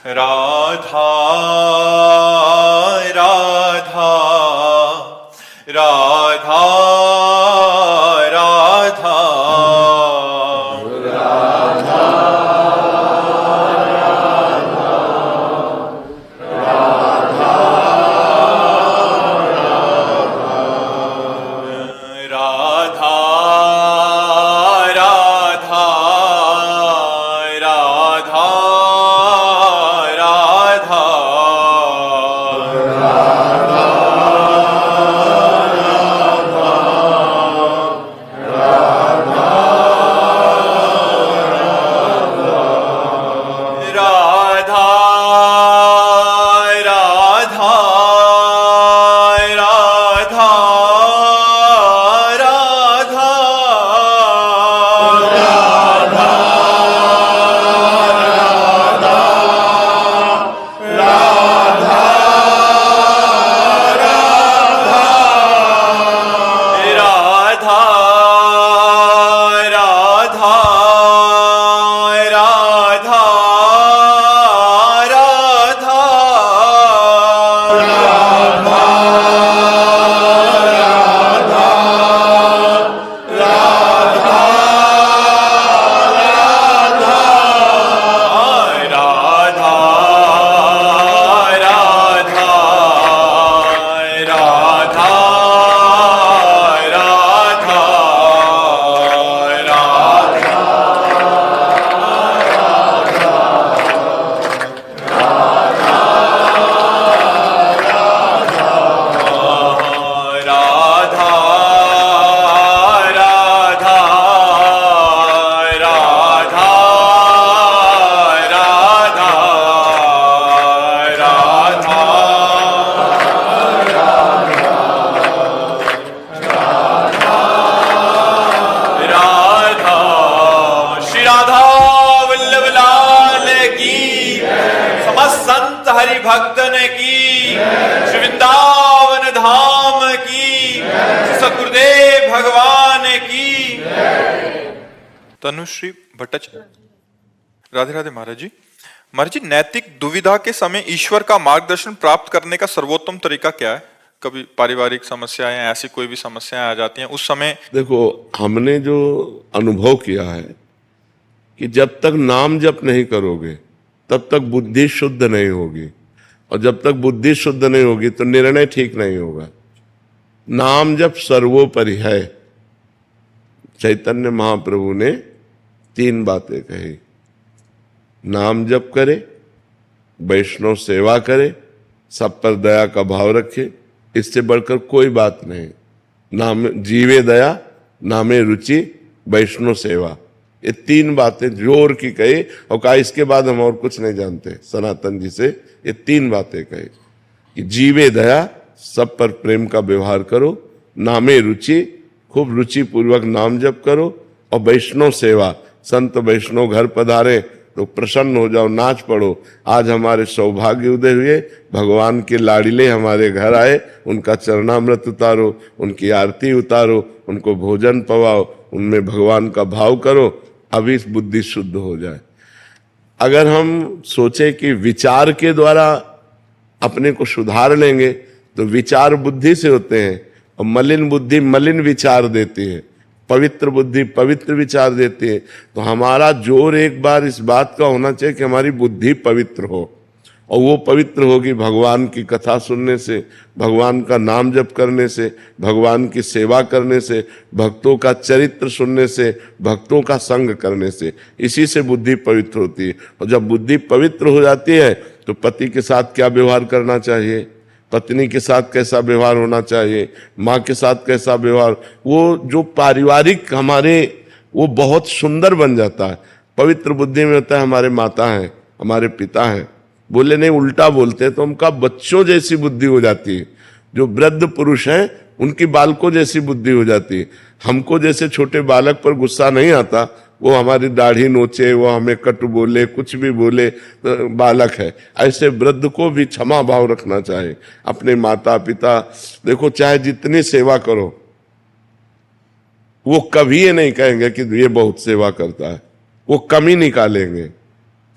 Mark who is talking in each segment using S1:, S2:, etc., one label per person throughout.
S1: राधा राधा राधा राधा हरि भक्तन की, श्री वृंदावन धाम की, सतगुरुदेव भगवान की। तनुश्री भट्टाचार्य। राधे राधे महाराज जी। महाराज जी, नैतिक दुविधा के समय ईश्वर का मार्गदर्शन प्राप्त करने का सर्वोत्तम तरीका क्या है? कभी पारिवारिक समस्याएं, ऐसी कोई भी समस्याएं आ जाती हैं उस समय।
S2: देखो, हमने जो अनुभव किया है कि जब तक नाम जप नहीं करोगे तब तक बुद्धि शुद्ध नहीं होगी, और जब तक बुद्धि शुद्ध नहीं होगी तो निर्णय ठीक नहीं होगा। नाम जप सर्वोपरि है। चैतन्य महाप्रभु ने 3 बातें कही, नाम जप करे, वैष्णव सेवा करे, सब पर दया का भाव रखे, इससे बढ़कर कोई बात नहीं। नाम जीवे दया, नामे रुचि, वैष्णव सेवा, ये 3 बातें जोर की कही और कहा इसके बाद हम और कुछ नहीं जानते। सनातन जी से ये 3 बातें कही कि जीवे दया, सब पर प्रेम का व्यवहार करो, नामे रुचि, खूब रुचि पूर्वक नाम जप करो, और वैष्णव सेवा, संत वैष्णव घर पधारे तो प्रसन्न हो जाओ, नाच पड़ो। आज हमारे सौभाग्य उदय हुए, भगवान के लाडिले हमारे घर आए, उनका चरणामृत उतारो, उनकी आरती उतारो, उनको भोजन पवाओ, उनमें भगवान का भाव करो, अभी बुद्धि शुद्ध हो जाए। अगर हम सोचे कि विचार के द्वारा अपने को सुधार लेंगे तो विचार बुद्धि से होते हैं, और मलिन बुद्धि मलिन विचार देती है, पवित्र बुद्धि पवित्र विचार देती है। तो हमारा जोर एक बार इस बात का होना चाहिए कि हमारी बुद्धि पवित्र हो, और वो पवित्र होगी भगवान की कथा सुनने से, भगवान का नाम जप करने से, भगवान की सेवा करने से, भक्तों का चरित्र सुनने से, भक्तों का संग करने से। इसी से बुद्धि पवित्र होती है। और जब बुद्धि पवित्र हो जाती है तो पति के साथ क्या व्यवहार करना चाहिए, पत्नी के साथ कैसा व्यवहार होना चाहिए, माँ के साथ कैसा व्यवहार, वो जो पारिवारिक हमारे, वो बहुत सुंदर बन जाता है। पवित्र बुद्धि में होता है हमारे माता हैं, हमारे पिता हैं, बोले नहीं उल्टा बोलते हैं तो उनका बच्चों जैसी बुद्धि हो जाती है। जो वृद्ध पुरुष हैं उनकी बालकों जैसी बुद्धि हो जाती है। हमको जैसे छोटे बालक पर गुस्सा नहीं आता, वो हमारी दाढ़ी नोचे, वो हमें कट बोले, कुछ भी बोले, तो बालक है। ऐसे वृद्ध को भी क्षमा भाव रखना चाहिए। अपने माता पिता, देखो चाहे जितनी सेवा करो, वो कभी ये नहीं कहेंगे कि ये बहुत सेवा करता है, वो कमी निकालेंगे।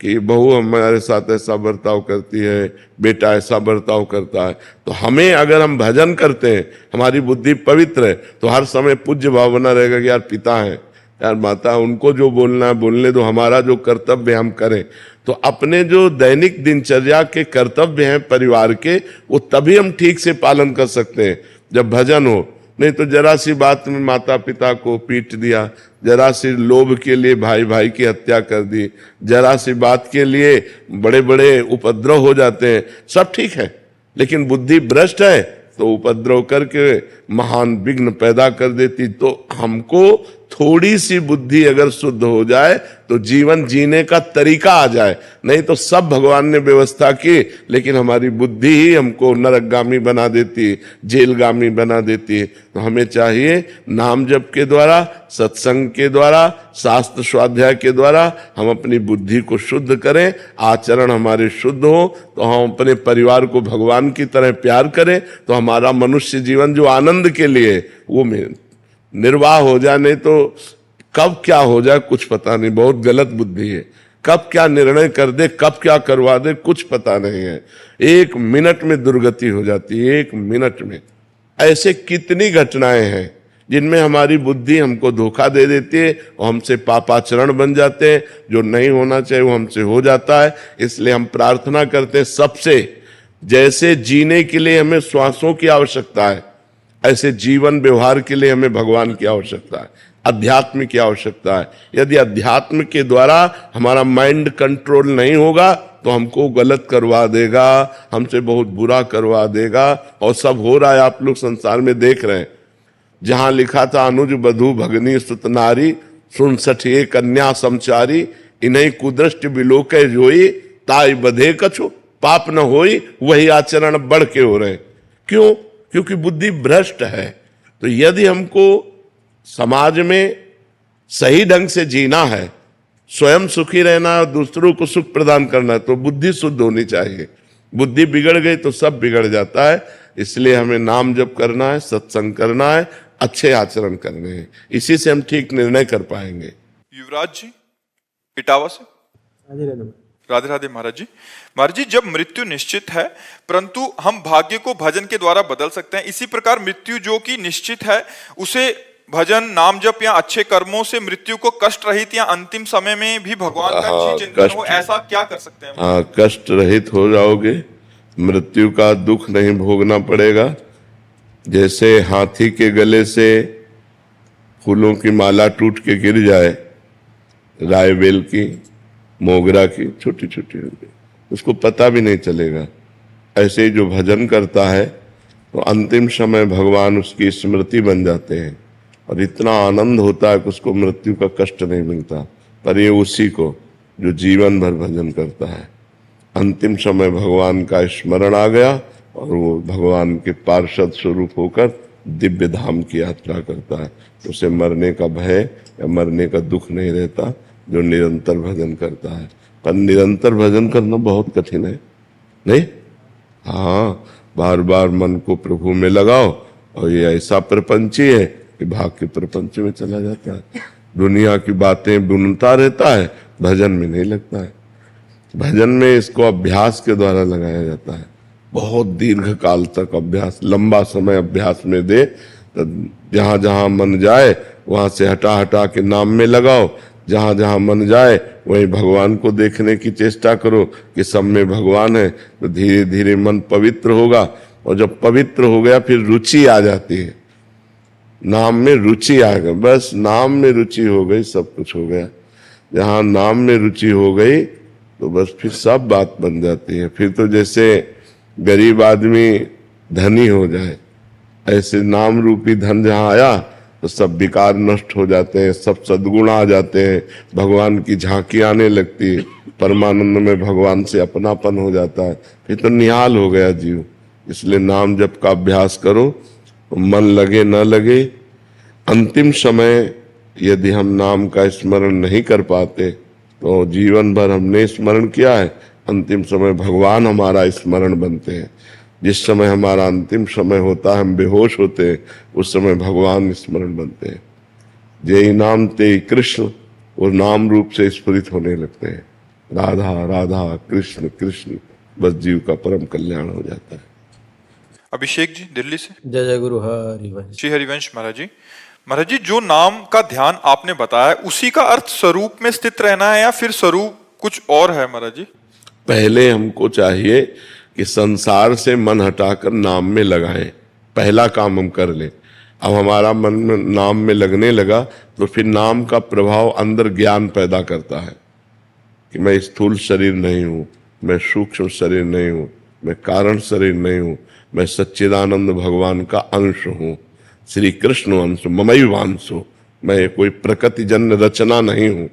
S2: कि बहू हमारे साथ ऐसा बर्ताव करती है, बेटा ऐसा बर्ताव करता है, तो हमें अगर हम भजन करते हैं, हमारी बुद्धि पवित्र है, तो हर समय पूज्य भाव बना रहेगा कि यार पिता है, यार माता, उनको जो बोलना है बोलने दो, हमारा जो कर्तव्य हम करें। तो अपने जो दैनिक दिनचर्या के कर्तव्य हैं परिवार के, वो तभी हम ठीक से पालन कर सकते हैं जब भजन हो। नहीं तो जरा सी बात में माता पिता को पीट दिया, जरा सी लोभ के लिए भाई भाई की हत्या कर दी, जरा सी बात के लिए बड़े बड़े उपद्रव हो जाते हैं। सब ठीक है, लेकिन बुद्धि भ्रष्ट है तो उपद्रव करके महान विघ्न पैदा कर देती। तो हमको थोड़ी सी बुद्धि अगर शुद्ध हो जाए तो जीवन जीने का तरीका आ जाए। नहीं तो सब भगवान ने व्यवस्था की, लेकिन हमारी बुद्धि ही हमको नरकगामी बना देती, जेलगामी बना देती। तो हमें चाहिए नाम जप के द्वारा, सत्संग के द्वारा, शास्त्र स्वाध्याय के द्वारा हम अपनी बुद्धि को शुद्ध करें, आचरण हमारे शुद्ध हो, तो हम अपने परिवार को भगवान की तरह प्यार करें, तो हमारा मनुष्य जीवन जो आनंद के लिए वो निर्वाह हो जाए। नहीं तो कब क्या हो जाए कुछ पता नहीं, बहुत गलत बुद्धि है। कब क्या निर्णय कर दे, कब क्या करवा दे, कुछ पता नहीं है। 1 मिनट में दुर्गति हो जाती है, 1 मिनट में। ऐसे कितनी घटनाएं हैं जिनमें हमारी बुद्धि हमको धोखा दे देती है और हमसे पापाचरण बन जाते हैं। जो नहीं होना चाहिए वो हमसे हो जाता है। इसलिए हम प्रार्थना करते हैं सबसे, जैसे जीने के लिए हमें श्वासों की आवश्यकता है, ऐसे जीवन व्यवहार के लिए हमें भगवान की आवश्यकता है, अध्यात्म की आवश्यकता है। यदि अध्यात्म के द्वारा हमारा माइंड कंट्रोल नहीं होगा तो हमको गलत करवा देगा, हमसे बहुत बुरा करवा देगा। और सब हो रहा है, आप लोग संसार में देख रहे हैं। जहां लिखा था अनुज बधू भगनी सुत नारी, सुन सठिए कन्या समचारी, इन्हीं कुदृष्ट बिलोके जोई, ताई बधे कछु पाप न होई, वही आचरण बढ़ के हो रहे। क्यों? क्योंकि बुद्धि भ्रष्ट है। तो यदि हमको समाज में सही ढंग से जीना है, स्वयं सुखी रहना है, दूसरों को सुख प्रदान करना है, तो बुद्धि शुद्ध होनी चाहिए। बुद्धि बिगड़ गई तो सब बिगड़ जाता है। इसलिए हमें नाम जप करना है, सत्संग करना है, अच्छे आचरण करने हैं। इसी से हम ठीक निर्णय कर पाएंगे।
S1: युवराज जी इटावा से। राधे राधे महाराज जी। महाराज जी, जब मृत्यु निश्चित है परंतु हम भाग्य को भजन के द्वारा बदल सकते हैं, इसी प्रकार मृत्यु जो कि निश्चित है उसे भजन, नाम जप या अच्छे कर्मों से मृत्यु को कष्ट रहित या अंतिम समय में भी भगवान का चिंतन हो, ऐसा क्या कर सकते हैं?
S2: हाँ, कष्ट रहित हो जाओगे, मृत्यु का दुख नहीं भोगना पड़ेगा। जैसे हाथी के गले से फूलों की माला टूट के गिर जाए, राय बेल की, मोगरा की, छोटी छोटी होगी, उसको पता भी नहीं चलेगा। ऐसे ही जो भजन करता है तो अंतिम समय भगवान उसकी स्मृति बन जाते हैं और इतना आनंद होता है कि उसको मृत्यु का कष्ट नहीं मिलता। पर ये उसी को जो जीवन भर भजन करता है, अंतिम समय भगवान का स्मरण आ गया और वो भगवान के पार्षद स्वरूप होकर दिव्य धाम की यात्रा करता है। उसे मरने का भय या मरने का दुख नहीं रहता जो निरंतर भजन करता है। पर निरंतर भजन करना बहुत कठिन है, नहीं? हाँ, बार बार मन को प्रभु में लगाओ और ये ऐसा प्रपंची है कि भाग के प्रपंच में चला जाता है, दुनिया की बातें बुनता रहता है, भजन में नहीं लगता है। भजन में इसको अभ्यास के द्वारा लगाया जाता है। बहुत दीर्घ काल तक अभ्यास, लंबा समय अभ्यास में दे, तो जहां जहां मन जाए वहां से हटा हटा के नाम में लगाओ, जहां जहां मन जाए वहीं भगवान को देखने की चेष्टा करो कि सब में भगवान है। तो धीरे धीरे मन पवित्र होगा और जब पवित्र हो गया फिर रुचि आ जाती है, नाम में रुचि आ गई, बस नाम में रुचि हो गई, सब कुछ हो गया। जहां नाम में रुचि हो गई तो बस फिर सब बात बन जाती है। फिर तो जैसे गरीब आदमी धनी हो जाए, ऐसे नाम रूपी धन जहां आया तो सब विकार नष्ट हो जाते हैं, सब सद्गुण आ जाते हैं, भगवान की झांकी आने लगती है, परमानंद में भगवान से अपनापन हो जाता है, फिर तो निहाल हो गया जीव। इसलिए नाम जप का अभ्यास करो, मन लगे न लगे। अंतिम समय यदि हम नाम का स्मरण नहीं कर पाते तो जीवन भर हमने स्मरण किया है, अंतिम समय भगवान हमारा स्मरण बनते हैं। जिस समय हमारा अंतिम समय होता है, हम बेहोश होते हैं, उस समय भगवान स्मरण बनते हैं। जय नाम ते कृष्ण, वो नाम रूप से स्फुरित होने लगते हैं। राधा राधा कृष्ण कृष्ण, बस जीव का परम कल्याण हो जाता है।
S1: अभिषेक जी दिल्ली से।
S3: जय जय गुरु हरिवंश।
S1: श्री हरिवंश महाराज जी जो नाम का ध्यान आपने बताया उसी का अर्थ स्वरूप में स्थित रहना है या फिर स्वरूप कुछ और है महाराज जी?
S2: पहले हमको चाहिए कि संसार से मन हटाकर नाम में लगाएं, पहला काम हम कर लें। अब हमारा मन में नाम में लगने लगा तो फिर नाम का प्रभाव अंदर ज्ञान पैदा करता है कि मैं स्थूल शरीर नहीं हूं, मैं सूक्ष्म शरीर नहीं हूं, मैं कारण शरीर नहीं हूं, मैं सच्चिदानंद भगवान का अंश हूं, श्री कृष्ण अंश, ममैवांशो, मैं कोई प्रकृति जन्य रचना नहीं हूं।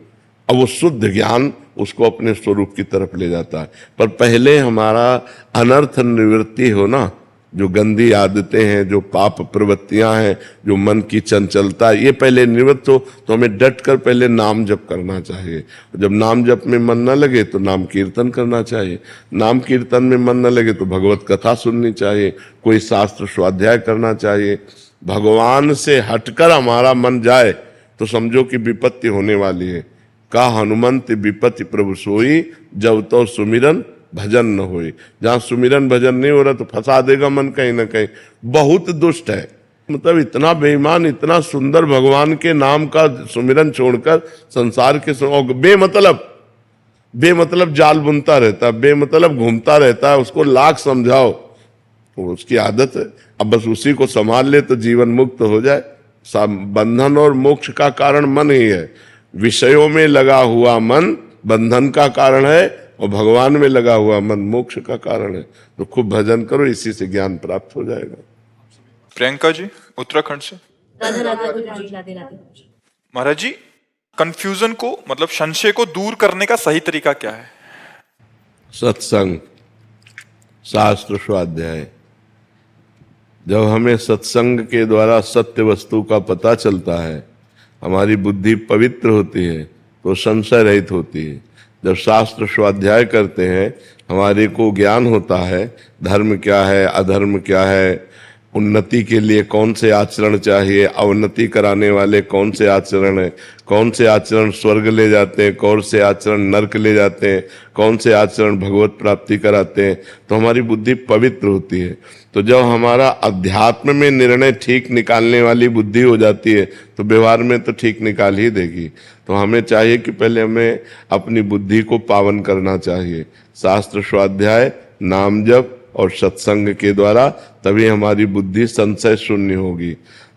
S2: अब वो शुद्ध ज्ञान उसको अपने स्वरूप की तरफ ले जाता है। पर पहले हमारा अनर्थ निवृत्ति हो ना, जो गंदी आदतें हैं, जो पाप प्रवृत्तियां हैं, जो मन की चंचलता, ये पहले निवृत्त हो तो हमें डट कर पहले नाम जप करना चाहिए। जब नाम जप में मन न लगे तो नाम कीर्तन करना चाहिए, नाम कीर्तन में मन न लगे तो भगवत कथा सुननी चाहिए, कोई शास्त्र स्वाध्याय करना चाहिए। भगवान से हटकर हमारा मन जाए तो समझो कि विपत्ति होने वाली है। का हनुमंत विपत्ति प्रभु सोई, जब तो सुमिरन भजन न होई। जहां सुमिरन भजन नहीं हो रहा तो फंसा देगा मन कहीं ना कहीं। बहुत दुष्ट है, मतलब इतना बेईमान, इतना सुंदर भगवान के नाम का सुमिरन छोड़कर संसार के बेमतलब जाल बुनता रहता है, बेमतलब घूमता रहता है। उसको लाख समझाओ, उसकी आदत है। अब बस उसी को संभाल ले तो जीवन मुक्त हो जाए। बंधन और मोक्ष का कारण मन ही है। विषयों में लगा हुआ मन बंधन का कारण है और भगवान में लगा हुआ मन मोक्ष का कारण है। तो खूब भजन करो, इसी से ज्ञान प्राप्त हो जाएगा।
S1: प्रियंका जी उत्तराखंड से।
S4: राधे राधे गुरु जी, राधे राधे।
S1: महाराज जी कंफ्यूजन को मतलब संशय को दूर करने का सही तरीका क्या है?
S2: सत्संग, शास्त्र स्वाध्याय। जब हमें सत्संग के द्वारा सत्य वस्तु का पता चलता है, हमारी बुद्धि पवित्र होती है तो संशय रहित होती है। जब शास्त्र स्वाध्याय करते हैं हमारे को ज्ञान होता है, धर्म क्या है, अधर्म क्या है, उन्नति के लिए कौन से आचरण चाहिए, अवनति कराने वाले कौन से आचरण है, कौन से आचरण स्वर्ग ले जाते हैं, कौन से आचरण नरक ले जाते हैं, कौन से आचरण भगवत प्राप्ति कराते हैं, तो हमारी बुद्धि पवित्र होती है। तो जब हमारा अध्यात्म में निर्णय ठीक निकालने वाली बुद्धि हो जाती है तो व्यवहार में तो ठीक निकाल ही देगी। तो हमें चाहिए कि पहले हमें अपनी बुद्धि को पावन करना चाहिए। शास्त्र स्वाध्याय, नाम जप और सत्संग के द्वारा तभी हमारी बुद्धि संशय शून्य होगी।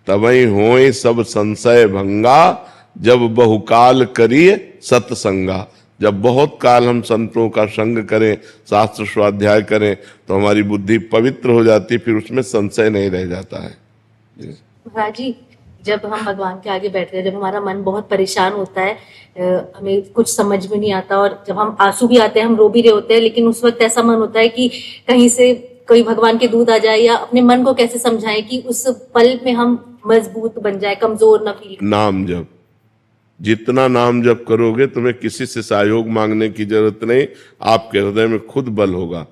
S2: तभी होए सब संशय भंगा, जब बहुकाल करिए सत्संगा। जब बहुत काल हम संतों का संग करें, शास्त्र स्वाध्याय करें तो हमारी बुद्धि पवित्र हो जाती है, फिर उसमें संशय नहीं रह जाता है।
S4: महाराज जी जब हम भगवान के आगे बैठते हैं, जब हमारा मन बहुत परेशान होता है, हमें कुछ समझ में नहीं आता और जब हम आंसू भी आते हैं, हम रो भी रहे होते हैं, लेकिन उस वक्त ऐसा मन होता है कि कहीं से कोई भगवान के दूत आ जाए, या अपने मन को कैसे समझाएं कि उस पल में हम मजबूत बन जाए, कमजोर न फील।
S2: नाम जप, जितना नाम जप करोगे तुम्हें किसी से सहयोग मांगने की जरूरत नहीं, आपके हृदय में खुद बल होगा।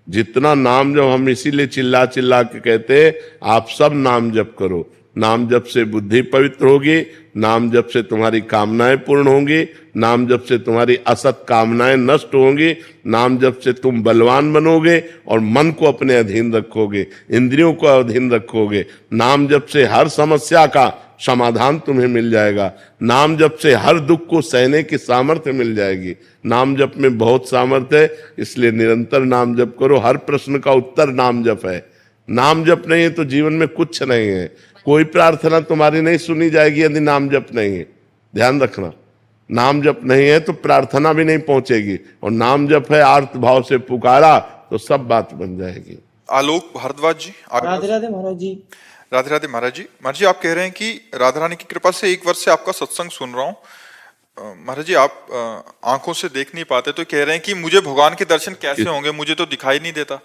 S2: जितना नाम जप, हम इसीलिए चिल्ला चिल्ला के कहते हैं आप सब नाम जप करो। नाम जप से बुद्धि पवित्र होगी, नाम जप से तुम्हारी कामनाएं पूर्ण होंगी, नाम जप से तुम्हारी असत कामनाएं नष्ट होंगी, नाम जप से तुम बलवान बनोगे और मन को अपने अधीन रखोगे, इंद्रियों को अधीन रखोगे। नाम जप से हर समस्या का समाधान तुम्हें मिल जाएगा। नाम जप से हर दुख को सहने की सामर्थ्य मिल जाएगी। नाम जप में बहुत सामर्थ्य है, इसलिए निरंतर नाम जप करो। हर प्रश्न का उत्तर नाम जप है। नाम जप नहीं है तो जीवन में कुछ नहीं है। कोई प्रार्थना तुम्हारी नहीं सुनी जाएगी यदि नाम जप नहीं है। ध्यान रखना, नाम जप नहीं है तो प्रार्थना भी नहीं पहुंचेगी, और नाम जप है आर्त भाव से पुकारा तो सब बात बन जाएगी।
S1: आलोक भारद्वाज जी।
S3: राधे राधे महाराज जी।
S1: राधे राधे महाराज जी। महाराज जी आप कह रहे हैं कि राधा रानी की कृपा से 1 वर्ष से आपका सत्संग सुन रहा हूँ। महाराज जी आप आंखों से देख नहीं पाते तो कह रहे हैं कि मुझे भगवान के दर्शन कैसे होंगे, मुझे तो दिखाई नहीं देता।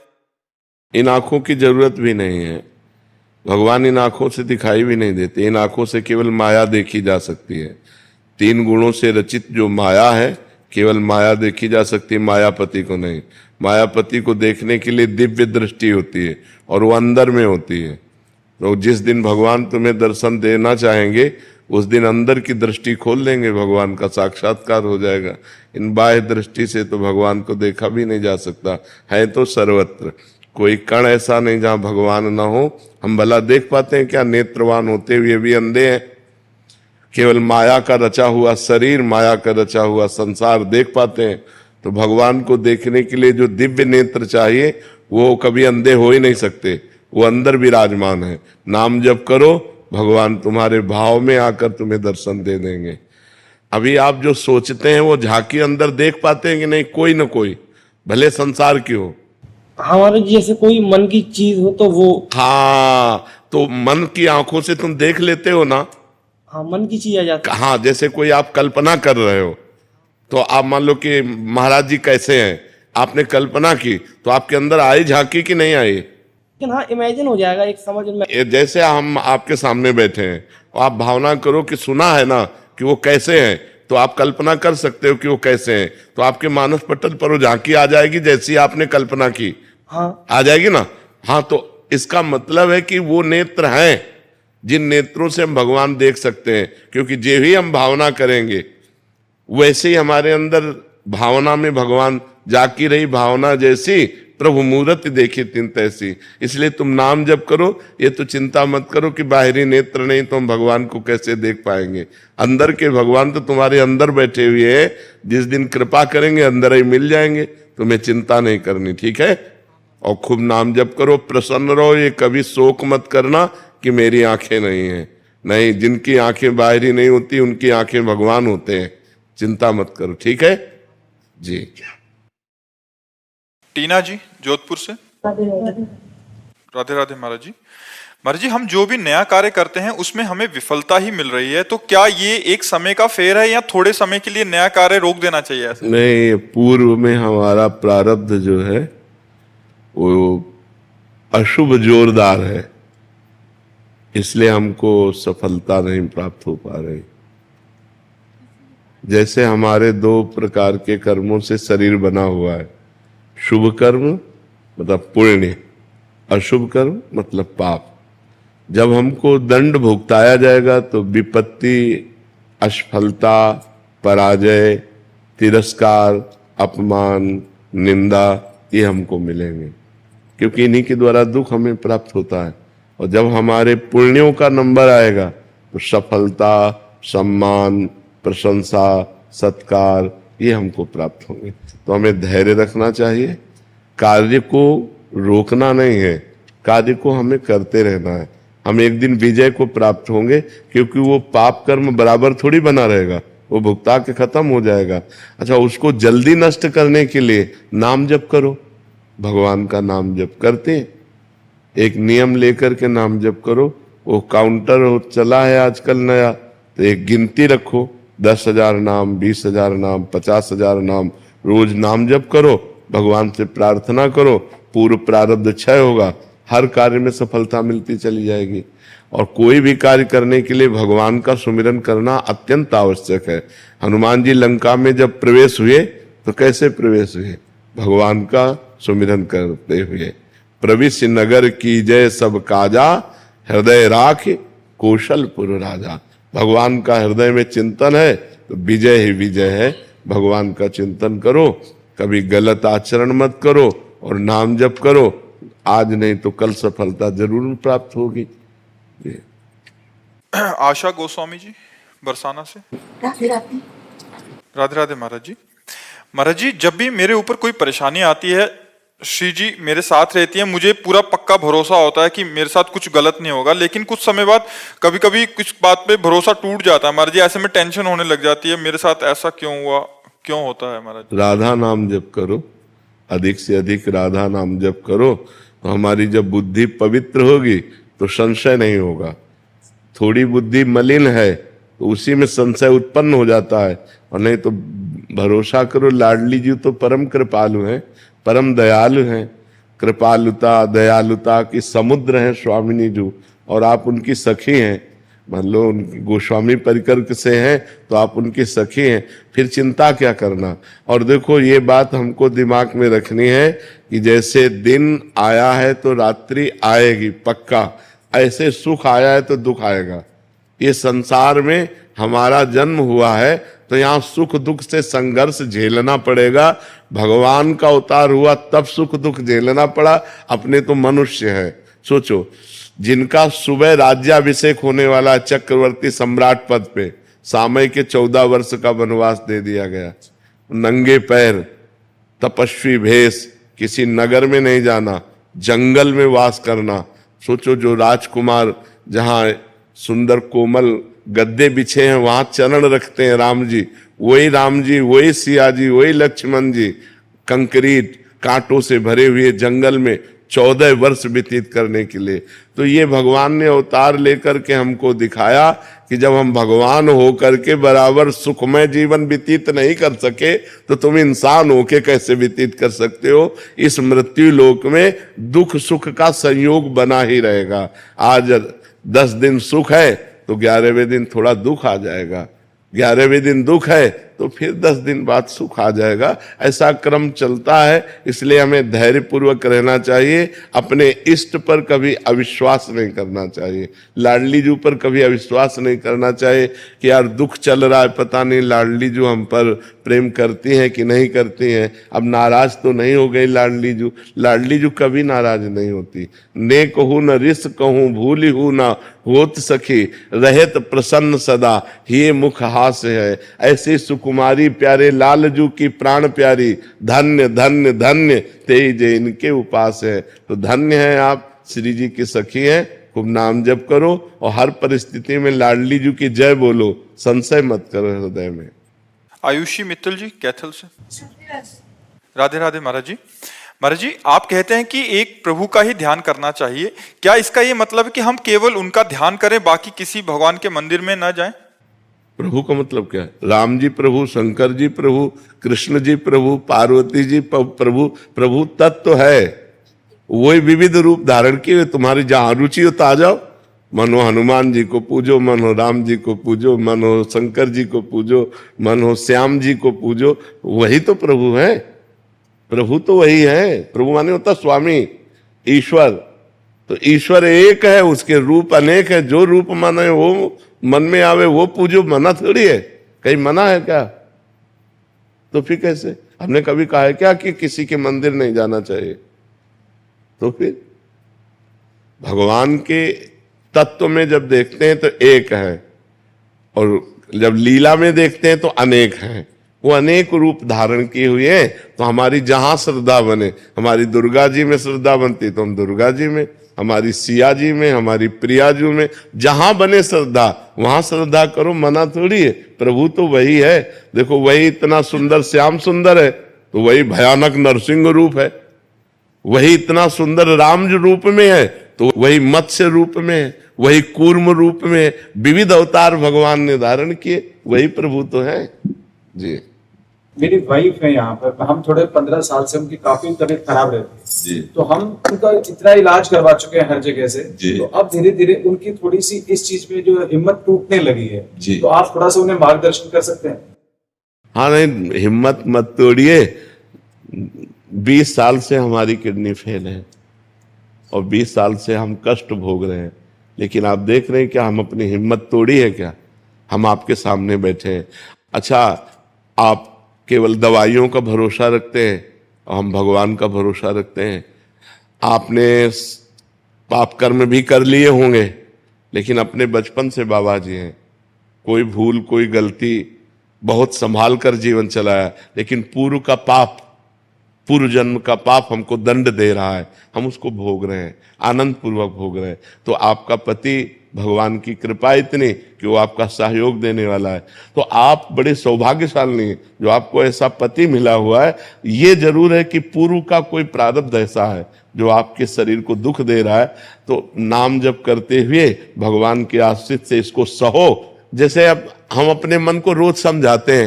S2: इन आंखों की जरूरत भी नहीं है, भगवान इन आंखों से दिखाई भी नहीं देते। इन आंखों से केवल माया देखी जा सकती है। 3 गुणों से रचित जो माया है, केवल माया देखी जा सकती है, मायापति को नहीं। मायापति को देखने के लिए दिव्य दृष्टि होती है और वो अंदर में होती है। तो जिस दिन भगवान तुम्हें दर्शन देना चाहेंगे उस दिन अंदर की दृष्टि खोल देंगे, भगवान का साक्षात्कार हो जाएगा। इन बाह्य दृष्टि से तो भगवान को देखा भी नहीं जा सकता, है तो सर्वत्र, कोई कण ऐसा नहीं जहां भगवान ना हो। हम भला देख पाते हैं क्या? नेत्रवान होते हुए भी अंधे हैं। केवल माया का रचा हुआ शरीर, माया का रचा हुआ संसार देख पाते हैं। तो भगवान को देखने के लिए जो दिव्य नेत्र चाहिए वो कभी अंधे हो ही नहीं सकते, वो अंदर विराजमान है। नाम जप करो, भगवान तुम्हारे भाव में आकर तुम्हें दर्शन दे देंगे। अभी आप जो सोचते हैं वो झांकी अंदर देख पाते हैं कि नहीं? कोई ना कोई, भले संसार की हो।
S3: हमारे जैसे कोई मन की चीज हो तो वो,
S2: हाँ, तो मन की आंखों से तुम देख लेते हो ना।
S3: हाँ, मन की चीज आ जाती है।
S2: हाँ, जैसे कोई आप कल्पना कर रहे हो, तो आप मान लो कि महाराज जी कैसे हैं, आपने कल्पना की, तो आपके अंदर आई झांकी कि नहीं आई?
S3: लेकिन हाँ, इमेजिन हो जाएगा, एक समझ में।
S2: ये जैसे हम आपके सामने बैठे हैं और आप भावना करो कि सुना है ना कि वो कैसे हैं, तो आप कल्पना कर सकते हो कि वो कैसे हैं। तो आपके मानस पटल पर वो झांकी आ जाएगी जैसी आपने कल्पना की।
S3: हाँ,
S2: आ जाएगी ना। हाँ, तो इसका मतलब है कि वो नेत्र हैं जिन नेत्रों से हम भगवान देख सकते हैं, क्योंकि जो ही हम भावना करेंगे वैसे ही हमारे अंदर भावना में भगवान जाकी रही, भावना जैसी प्रभु मूर्ति देखी तिन तैसी। इसलिए तुम नाम जप करो, ये तो चिंता मत करो कि बाहरी नेत्र नहीं तो हम भगवान को कैसे देख पाएंगे। अंदर के भगवान तो तुम्हारे अंदर बैठे हुए हैं, जिस दिन कृपा करेंगे अंदर ही मिल जाएंगे, तुम्हें चिंता नहीं करनी, ठीक है? और खूब नाम जप करो, प्रसन्न रहो, ये कभी शोक मत करना कि मेरी आंखें नहीं है। नहीं, जिनकी आंखें बाहरी नहीं होती उनकी आंखें भगवान होते हैं, चिंता मत करो, ठीक है जी।
S1: टीना जी जोधपुर से। राधे राधे महाराज जी। महाराज जी, हम जो भी नया कार्य करते हैं उसमें हमें विफलता ही मिल रही है, तो क्या ये एक समय का फेर है या थोड़े समय के लिए नया कार्य रोक देना चाहिए ऐसे?
S2: नहीं, पूर्व में हमारा प्रारब्ध जो है वो अशुभ जोरदार है, इसलिए हमको सफलता नहीं प्राप्त हो पा रही। जैसे हमारे दो प्रकार के कर्मों से शरीर बना हुआ है, शुभ कर्म मतलब पुण्य, अशुभ कर्म मतलब पाप। जब हमको दंड भुगताया जाएगा तो विपत्ति, असफलता, पराजय, तिरस्कार, अपमान, निंदा ये हमको मिलेंगे, क्योंकि इन्हीं के द्वारा दुख हमें प्राप्त होता है। और जब हमारे पुण्यों का नंबर आएगा तो सफलता, सम्मान, प्रशंसा, सत्कार ये हमको प्राप्त होंगे। तो हमें धैर्य रखना चाहिए, कार्य को रोकना नहीं है, कार्य को हमें करते रहना है। हम एक दिन विजय को प्राप्त होंगे, क्योंकि वो पाप कर्म बराबर थोड़ी बना रहेगा, वो भुगता के खत्म हो जाएगा। अच्छा, उसको जल्दी नष्ट करने के लिए नाम जप करो, भगवान का नाम जप करते हैं, एक नियम लेकर के नाम जप करो। वो काउंटर चला है आजकल नया, तो एक गिनती रखो, 10,000 नाम, 20,000 नाम, 50,000 नाम, रोज नाम जप करो, भगवान से प्रार्थना करो, पूर्व प्रारब्ध क्षय होगा, हर कार्य में सफलता मिलती चली जाएगी। और कोई भी कार्य करने के लिए भगवान का सुमिरन करना अत्यंत आवश्यक है। हनुमान जी लंका में जब प्रवेश हुए तो कैसे प्रवेश हुए? भगवान का सुमिरन करते हुए। प्रविश नगर की जय सब काजा, हृदय राख कौशलपुर राजा। भगवान का हृदय में चिंतन है तो विजय ही विजय है। भगवान का चिंतन करो, कभी गलत आचरण मत करो और नाम जप करो, आज नहीं तो कल सफलता जरूर प्राप्त होगी।
S1: आशा गोस्वामी जी बरसाना से।
S4: राधे राधे।
S1: राधे राधे महाराज जी। महाराज जी, जब भी मेरे ऊपर कोई परेशानी आती है, श्री जी मेरे साथ रहती है, मुझे पूरा पक्का भरोसा होता है कि मेरे साथ कुछ गलत नहीं होगा। लेकिन कुछ समय बाद कभी कभी कुछ बात पे भरोसा टूट जाता है महाराज जी, ऐसे में टेंशन होने लग जाती है, मेरे साथ ऐसा क्यों हुआ, क्यों होता है महाराज जी?
S2: राधा नाम जप करो, अधिक से अधिक राधा नाम जप करो, तो हमारी जब बुद्धि पवित्र होगी तो संशय नहीं होगा। थोड़ी बुद्धि मलिन है तो उसी में संशय उत्पन्न हो जाता है, और नहीं तो भरोसा करो, लाडली जी तो परम कृपालु हैं, परम दयालु हैं। कृपालुता दयालुता की समुद्र हैं स्वामिनी जी, और आप उनकी सखी हैं। मान लो उनकी गोस्वामी परिकर से हैं तो आप उनकी सखी हैं, फिर चिंता क्या करना। और देखो, ये बात हमको दिमाग में रखनी है कि जैसे दिन आया है तो रात्रि आएगी पक्का, ऐसे सुख आया है तो दुख आएगा। ये संसार में हमारा जन्म हुआ है तो यहाँ सुख दुख से संघर्ष झेलना पड़ेगा। भगवान का अवतार हुआ तब सुख दुख झेलना पड़ा, अपने तो मनुष्य है। सोचो, जिनका सुबह राज्याभिषेक होने वाला चक्रवर्ती सम्राट पद पे, सामय के 14 वर्ष का वनवास दे दिया गया, नंगे पैर, तपस्वी भेष, किसी नगर में नहीं जाना, जंगल में वास करना। सोचो, जो राजकुमार जहां सुंदर कोमल गद्दे बिछे हैं वहां चरण रखते हैं राम जी, वही सिया जी, वही लक्ष्मण जी कंक्रीट कांटों से भरे हुए जंगल में 14 वर्ष व्यतीत करने के लिए। तो ये भगवान ने अवतार लेकर के हमको दिखाया कि जब हम भगवान होकर के बराबर सुखमय जीवन व्यतीत नहीं कर सके तो तुम इंसान होके कैसे व्यतीत कर सकते हो। इस मृत्यु लोक में दुख सुख का संयोग बना ही रहेगा। आज 10 दिन सुख है तो 11वें दिन थोड़ा दुख आ जाएगा, 11वें दिन दुख है तो फिर 10 दिन बाद सुख आ जाएगा। ऐसा क्रम चलता है। इसलिए हमें धैर्य पूर्वक रहना चाहिए, अपने इष्ट पर कभी अविश्वास नहीं करना चाहिए, लाडली जू पर कभी अविश्वास नहीं करना चाहिए कि यार दुख चल रहा है, पता नहीं लाडली जू हम पर प्रेम करती हैं कि नहीं करती हैं, अब नाराज तो नहीं हो गई लाडली जू। लाडली जू कभी नाराज नहीं होती। ने कहूँ न रिस कहूँ भूली हूँ न होत सखी, रहत प्रसन्न सदा ये मुख हास्य है। ऐसे सुकुमारी प्यारे लाल जू की प्राण प्यारी, धन्य धन्य धन्य तेज इनके उपास है। तो धन्य है आप, श्री जी की सखी हैं। खूब नाम जप करो और हर परिस्थिति में लाडली जू की जय बोलो, संशय मत करो हृदय में।
S1: आयुषी मित्तल जी कैथल से। राधे राधे महाराज जी। महाराज जी, आप कहते हैं कि एक प्रभु का ही ध्यान करना चाहिए, क्या इसका ये मतलब है कि हम केवल उनका ध्यान करें, बाकी किसी भगवान के मंदिर में न जाएं?
S2: प्रभु का मतलब क्या है? राम जी प्रभु, शंकर जी प्रभु, कृष्ण जी प्रभु, पार्वती जी प्रभु। प्रभु तत्व है, वही विविध रूप धारण किए। तुम्हारी जहां रुचि हो तो आ जाओ। मन हो हनुमान जी को पूजो, मन हो राम जी को पूजो, मन हो शंकर जी को पूजो, मन हो श्याम जी को पूजो, वही तो प्रभु है। प्रभु तो वही है। प्रभु माने होता स्वामी, ईश्वर। तो ईश्वर एक है, उसके रूप अनेक है। जो रूप माने वो मन में आवे वो पूजो, मना थोड़ी है। कहीं मना है क्या? तो फिर कैसे? हमने कभी कहा है क्या कि किसी के मंदिर नहीं जाना चाहिए? तो फिर भगवान के तत्व में जब देखते हैं तो एक है, और जब लीला में देखते हैं तो अनेक हैं। वो अनेक रूप धारण किए हुए हैं। तो हमारी जहां श्रद्धा बने, हमारी दुर्गा जी में श्रद्धा बनती तो हम दुर्गा जी में, हमारी सिया जी में, हमारी प्रिया जी में, जहां बने श्रद्धा वहां श्रद्धा करो, मना थोड़ी है। प्रभु तो वही है। देखो, वही इतना सुंदर श्याम सुंदर है तो वही भयानक नरसिंह रूप है। वही इतना सुंदर राम रूप में है तो वही मत्स्य रूप में है, वही कूर्म रूप में है। विविध अवतार भगवान ने धारण किए, वही प्रभु तो है जी।
S5: मेरी वाइफ है यहाँ पर, हम थोड़े 15 साल से उनकी काफी तबीयत खराब रहती है
S6: जी।
S5: तो हम उनका इतना इलाज करवा चुके हैं हर जगह से
S6: जी।
S5: तो अब धीरे धीरे उनकी थोड़ी सी इस चीज में जो हिम्मत टूटने लगी है
S6: जी।
S5: तो आप थोड़ा सा उन्हें मार्गदर्शन कर सकते हैं?
S2: हाँ, नहीं, हिम्मत मत तोड़िए। 20 साल से हमारी किडनी फेल है और 20 साल से हम कष्ट भोग रहे हैं, लेकिन आप देख रहे हैं क्या हम अपनी हिम्मत तोड़ी है क्या? हम आपके सामने बैठे हैं। अच्छा, आप केवल दवाइयों का भरोसा रखते हैं और हम भगवान का भरोसा रखते हैं। आपने पाप कर्म भी कर लिए होंगे, लेकिन अपने बचपन से बाबा जी हैं। कोई भूल, कोई गलती बहुत संभाल कर जीवन चलाया, लेकिन पूर्व का पाप, पूर्व जन्म का पाप हमको दंड दे रहा है। हम उसको भोग रहे हैं, आनंद पूर्वक भोग रहे हैं। तो आपका पति, भगवान की कृपा इतनी कि वो आपका सहयोग देने वाला है। तो आप बड़े सौभाग्यशाली हैं जो आपको ऐसा पति मिला हुआ है। ये जरूर है कि पूर्व का कोई प्रारब्ध ऐसा है जो आपके शरीर को दुख दे रहा है। तो नाम जप करते हुए भगवान के आश्रित से इसको सहो। जैसे अब हम अपने मन को रोज समझाते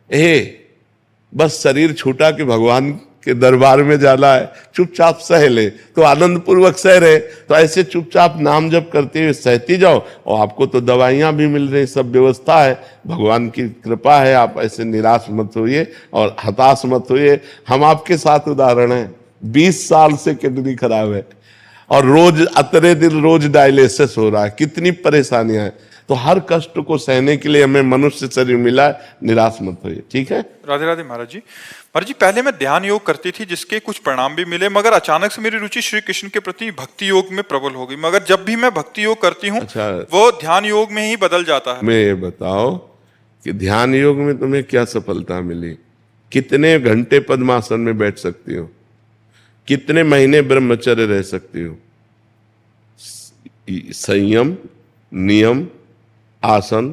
S2: हैं, बस शरीर छूटा कि भगवान के दरबार में जाना है, चुपचाप सह ले, तो आनंद पूर्वक सह रहे। तो ऐसे चुपचाप नाम जप करते हुए सहती जाओ, और आपको तो दवाइयां भी मिल रही, सब व्यवस्था है, भगवान की कृपा है। आप ऐसे निराश मत होइए और हताश मत होइए। हम आपके साथ उदाहरण हैं। 20 साल से किडनी खराब है और रोज अतरे दिन रोज डायलिसिस हो रहा है। कितनी परेशानियां हैं। तो हर कष्ट को सहने के लिए हमें मनुष्य शरीर मिला है, निराश मत होइए, ठीक है।
S1: राधे राधे महाराज जी। महाराज जी, पहले मैं ध्यान योग करती थी जिसके कुछ परिणाम भी मिले, मगर अचानक से मेरी रुचि श्री कृष्ण के प्रति भक्ति योग में प्रबल हो गई। मगर जब भी मैं भक्ति योग करती हूँ
S2: अच्छा।
S1: वो ध्यान योग में ही बदल जाता है।
S2: मैं ये बताओ कि ध्यान योग में तुम्हें क्या सफलता मिली? कितने घंटे पद्मासन में बैठ सकती हो? कितने महीने ब्रह्मचर्य रह सकती हो? संयम, नियम, आसन,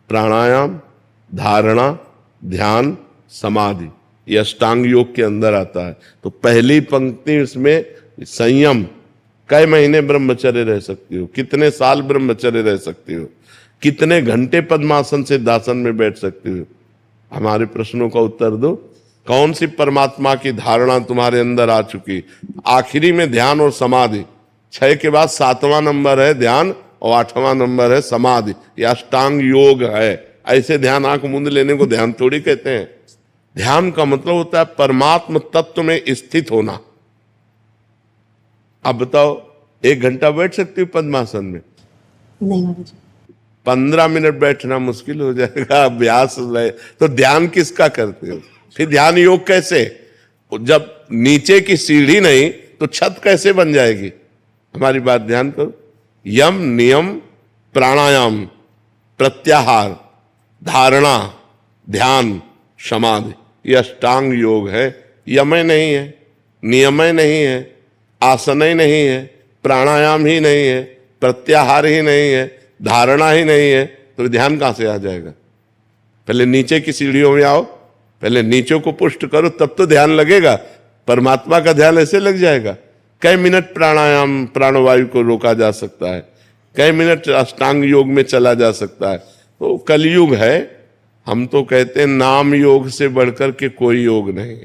S2: प्राणायाम, धारणा, ध्यान, समाधि, ये अष्टांग योग के अंदर आता है। तो पहली पंक्ति इसमें संयम, कई महीने ब्रह्मचर्य रह सकती हो? कितने साल ब्रह्मचर्य रह सकती हो? कितने घंटे पद्मासन से दासन में बैठ सकती हो? हमारे प्रश्नों का उत्तर दो। कौन सी परमात्मा की धारणा तुम्हारे अंदर आ चुकी? आखिरी में ध्यान और समाधि, 6 के बाद 7वां नंबर है ध्यान और 8वां नंबर है समाधि। यह अष्टांग योग है। ऐसे ध्यान आंख मूंद लेने को ध्यान थोड़ी कहते हैं। ध्यान का मतलब होता है परमात्म तत्व में स्थित होना। अब बताओ, 1 घंटा बैठ सकती हो पद्मासन में?
S4: नहीं महाराज।
S2: 15 मिनट बैठना मुश्किल हो जाएगा, अभ्यास है। तो ध्यान किसका करते हो? फिर ध्यान योग कैसे? जब नीचे की सीढ़ी नहीं तो छत कैसे बन जाएगी? हमारी बात ध्यान करो। यम, नियम, प्राणायाम, प्रत्याहार, धारणा, ध्यान, समाधि, ये अष्टांग योग है। यमय नहीं है, नियमय नहीं है, आसनय नहीं है, प्राणायाम ही नहीं है, प्रत्याहार ही नहीं है, धारणा ही नहीं है, तो ध्यान कहां से आ जाएगा? पहले नीचे की सीढ़ियों में आओ, पहले नीचे को पुष्ट करो, तब तो ध्यान लगेगा। परमात्मा का ध्यान ऐसे लग जाएगा? कई मिनट प्राणायाम, प्राणवायु को रोका जा सकता है, कई मिनट अष्टांग योग में चला जा सकता है। तो कलयुग है। हम तो कहते हैं नाम योग से बढ़कर के कोई योग नहीं।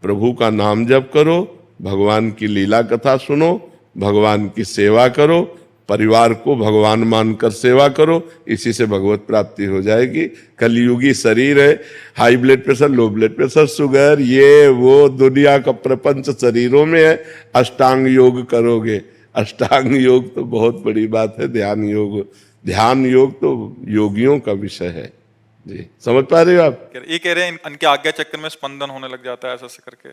S2: प्रभु का नाम जप करो, भगवान की लीला कथा सुनो, भगवान की सेवा करो, परिवार को भगवान मानकर सेवा करो, इसी से भगवत प्राप्ति हो जाएगी। कलयुगी शरीर है, high blood pressure, low blood pressure, sugar, ये वो दुनिया का प्रपंच शरीरों में है। अष्टांग योग करोगे, अष्टांग योग तो बहुत बड़ी बात है। ध्यान योग तो योगियों का विषय है जी। समझ पा रहे हो आप?
S1: ये कह रहे हैं इनके आज्ञा चक्र में स्पंदन होने लग जाता है, ऐसा करके।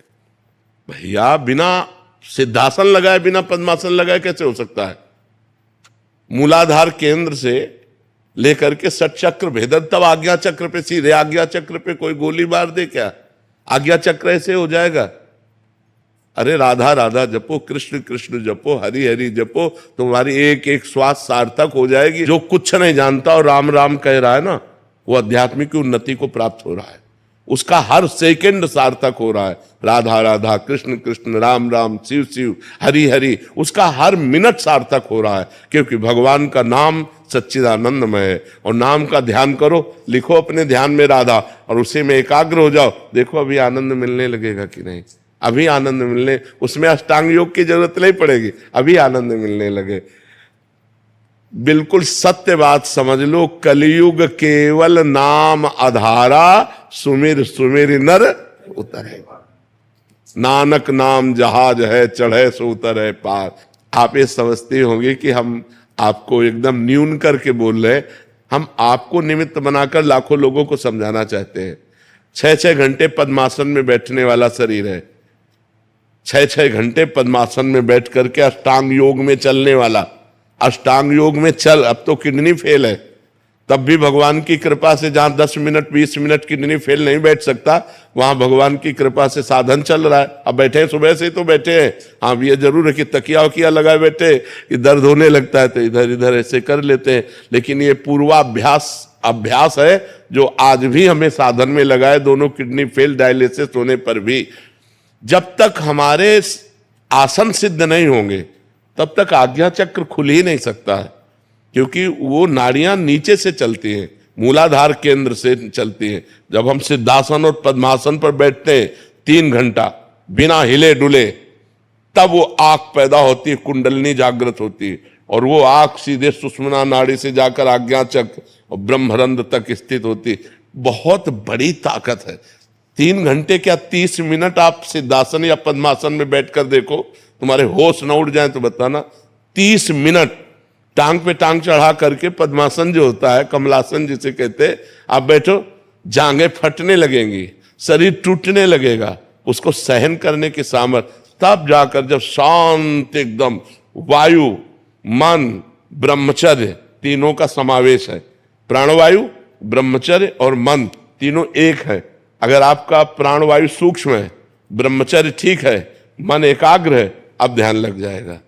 S2: भैया बिना सिद्धासन लगाए, बिना पद्मासन लगाए कैसे हो सकता है? मूलाधार केंद्र से लेकर के षट चक्र भेदन, तब आज्ञा चक्र पे, सीधे आज्ञा चक्र पे कोई गोली मार दे क्या? आज्ञा चक्र ऐसे हो जाएगा? अरे राधा राधा जपो, कृष्ण कृष्ण जपो, हरि हरि जपो, तुम्हारी एक एक श्वास सार्थक हो जाएगी। जो कुछ नहीं जानता और राम राम कह रहा है ना, वो आध्यात्मिक उन्नति को प्राप्त हो रहा है। उसका हर सेकंड सार्थक हो रहा है। राधा राधा, कृष्ण कृष्ण, राम राम, शिव शिव, हरि हरि, उसका हर मिनट सार्थक हो रहा है, क्योंकि भगवान का नाम सच्चिदानंदमय है। और नाम का ध्यान करो, लिखो अपने ध्यान में राधा, और उसी में एकाग्र हो जाओ। देखो अभी आनंद मिलने लगेगा कि नहीं? अभी आनंद मिलने, उसमें अष्टांग योग की जरूरत नहीं पड़ेगी, अभी आनंद मिलने लगे। बिल्कुल सत्य बात समझ लो, कलयुग केवल नाम आधारा, सुमिर सुमिर नर उतरे। नानक नाम जहाज है, चढ़े सो उतरे पार। आप ये समझते होंगे कि हम आपको एकदम न्यून करके बोल रहे हैं। हम आपको निमित्त बनाकर लाखों लोगों को समझाना चाहते हैं। 6-6 घंटे पद्मासन में बैठने वाला शरीर है, 6-6 घंटे पद्मासन में बैठ करके अष्टांग योग में चलने वाला। अष्टांग योग में चल, अब तो किडनी फेल है, तब भी भगवान की कृपा से, जहां 10 मिनट 20 मिनट किडनी फेल नहीं बैठ सकता, वहां भगवान की कृपा से साधन चल रहा है। अब बैठे हैं, सुबह से ही तो बैठे हैं। हाँ, ये जरूर है कि तकिया वकिया लगाए बैठे, कि दर्द होने लगता है तो इधर इधर ऐसे कर लेते हैं। लेकिन ये पूर्वाभ्यास है जो आज भी हमें साधन में लगाए, दोनों किडनी फेल, डायलिसिस होने पर भी। जब तक हमारे आसन सिद्ध नहीं होंगे तब तक आज्ञा चक्र खुल ही नहीं सकता है, क्योंकि वो नाड़ियां नीचे से चलती हैं, मूलाधार केंद्र से चलती हैं। जब हम सिद्धासन और पद्मासन पर बैठते हैं 3 घंटा बिना हिले डुले, तब वो आंख पैदा होती है, कुंडलनी जागृत होती है, और वो आंख सीधे सुषुम्ना नाड़ी से जाकर आज्ञा चक्र और ब्रह्मरंध्र तक स्थित होती है। बहुत बड़ी ताकत है। 3 घंटे क्या 30 मिनट आप सिद्धासन या पद्मासन में बैठकर देखो, तुम्हारे होश न उड़ जाए तो बताना। 30 मिनट टांग पे टांग चढ़ा करके पद्मासन जो होता है, कमलासन जिसे कहते हैं, आप बैठो, जांघें फटने लगेंगी, शरीर टूटने लगेगा, उसको सहन करने की सामर्थ्य, तब जाकर जब शांत एकदम, वायु, मन, ब्रह्मचर्य तीनों का समावेश है, प्राणवायु, ब्रह्मचर्य और मन तीनों एक है। अगर आपका प्राणवायु सूक्ष्म है, ब्रह्मचर्य ठीक है, मन एकाग्र है, अब ध्यान लग जाएगा।